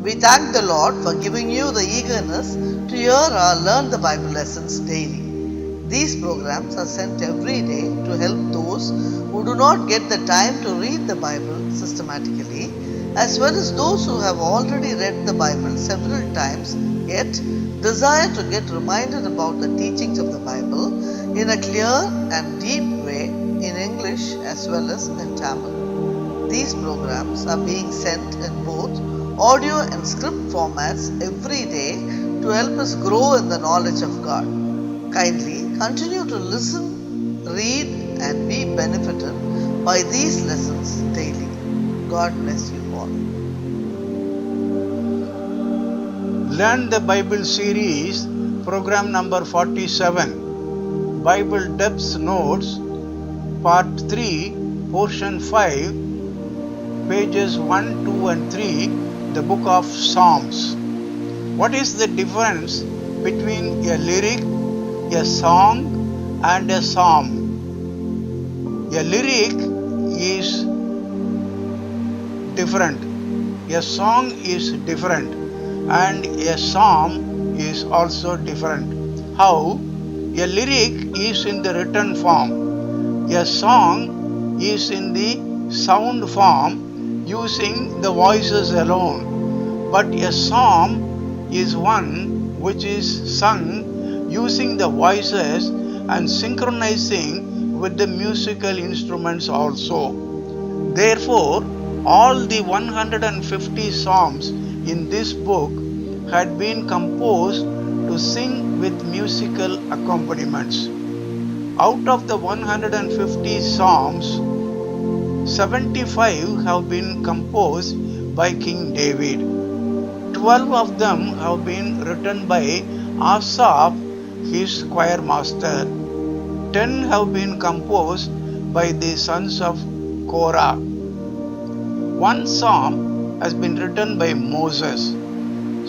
We thank the Lord for giving you the eagerness to hear our Learn the Bible lessons daily. These programs are sent every day to help those who do not get the time to read the Bible systematically, as well as those who have already read the Bible several times yet desire to get reminded about the teachings of the Bible in a clear and deep way in English as well as in Tamil. These programs are being sent in both audio and script formats every day to help us grow in the knowledge of God. Kindly continue to listen, read, and be benefited by these lessons daily. God bless you all. Learn the Bible series, program number 47, Bible Depths Notes, part 3, portion 5, pages 1, 2 and 3, the book of Psalms. What is the difference between a lyric, a song and a psalm? A lyric is different, a song is different, and a psalm is also different. How? A lyric is in the written form, a song is in the sound form using the voices alone, but a psalm is one which is sung using the voices and synchronizing with the musical instruments also. Therefore, all the 150 psalms in this book had been composed to sing with musical accompaniments. Out of the 150 psalms, 75 have been composed by King David. 12 of them have been written by Asaph, his choir master. 10 have been composed by the sons of Korah. One psalm has been written by Moses.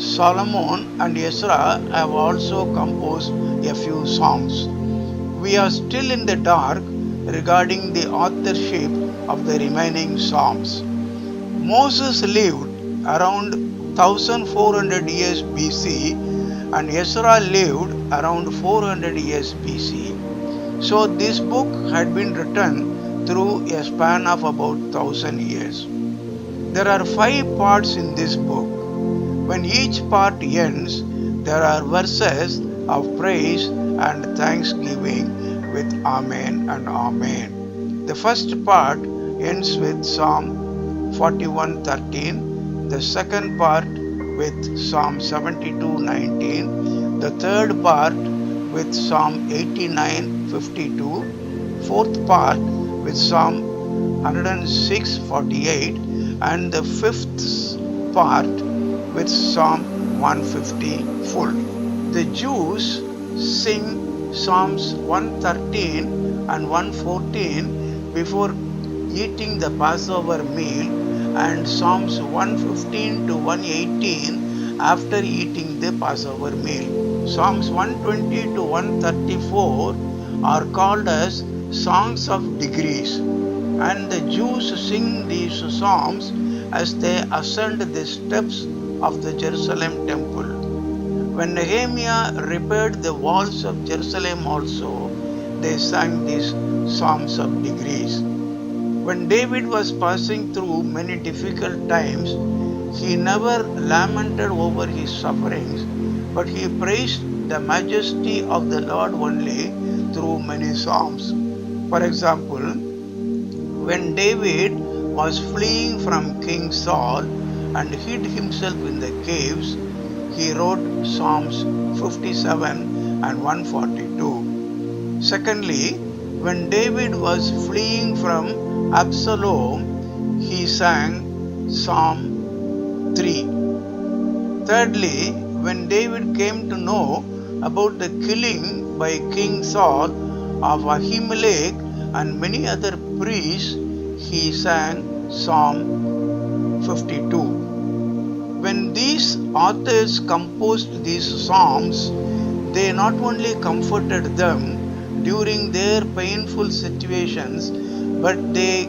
Solomon and Ezra have also composed a few psalms. We are still in the dark regarding the authorship of the remaining psalms. Moses lived around 1400 years BC and Ezra lived around 400 years BC. So this book had been written through a span of about 1000 years. There are 5 parts in this book. When each part ends, there are verses of praise and thanksgiving with Amen and Amen. The first part ends with Psalm 41:13, the second part with Psalm 72:19, the third part with Psalm 89:52, fourth part with Psalm 106:48, and the fifth part with Psalm 150 full. The Jews sing Psalms 113 and 114 before eating the Passover meal and Psalms 115 to 118 after eating the Passover meal. Psalms 120 to 134 are called as songs of degrees, and the Jews sing these psalms as they ascend the steps of the Jerusalem temple. When Nehemiah repaired the walls of Jerusalem also, they sang these psalms of degrees. When David was passing through many difficult times, he never lamented over his sufferings, but he praised the majesty of the Lord only through many psalms. For example, when David was fleeing from King Saul and hid himself in the caves, he wrote Psalms 57 and 142. Secondly, when David was fleeing from Absalom, he sang Psalm 3. Thirdly, when David came to know about the killing by King Saul of Ahimelech and many other priests, he sang Psalm 52. When these authors composed these psalms, they not only comforted them during their painful situations, but they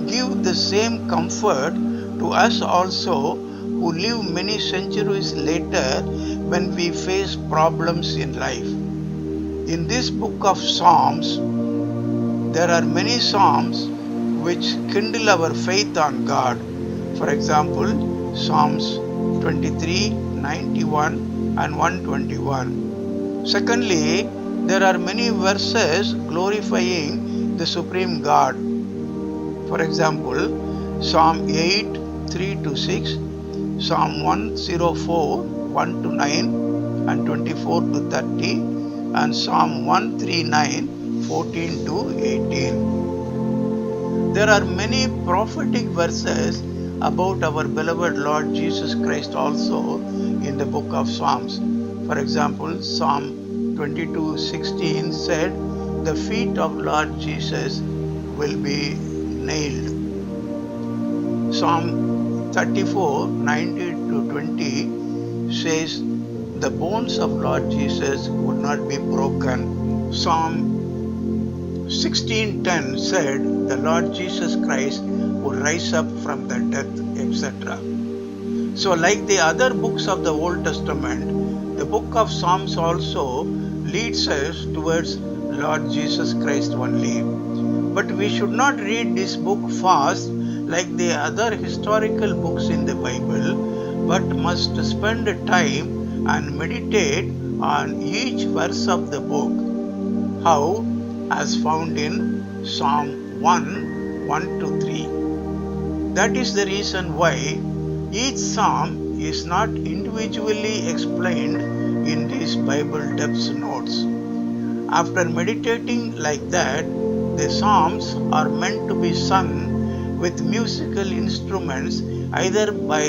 give the same comfort to us also who live many centuries later when we face problems in life. In this book of Psalms, there are many Psalms which kindle our faith on God. For example, Psalms 23, 91 and 121. Secondly, there are many verses glorifying the Supreme God. For example, Psalm 8, 3 to 6, Psalm 104, 1 to 9 and 24 to 30, and Psalm 139, 14 to 18. There are many prophetic verses about our beloved Lord Jesus Christ also in the book of Psalms. For example, Psalm 22:16 said, "The feet of Lord Jesus will be nailed." Psalm 34:19 to 20 says, "The bones of Lord Jesus would not be broken." Psalm 16:10 said, "The Lord Jesus Christ would rise up from the death," etc. So like the other books of the Old Testament, the book of Psalms also leads us towards Lord Jesus Christ only. But we should not read this book fast like the other historical books in the Bible, but must spend time and meditate on each verse of the book. How? As found in Psalm 1 to 3. That is the reason why each psalm is not individually explained in these Bible depth notes. After meditating like that, the psalms are meant to be sung with musical instruments, either by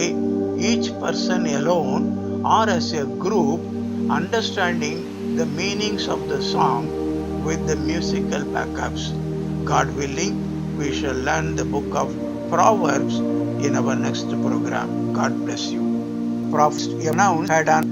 each person alone or as a group, understanding the meanings of the song with the musical backups. God willing, we shall learn the book of Proverbs in our next program. God bless you. Proverbs announced had an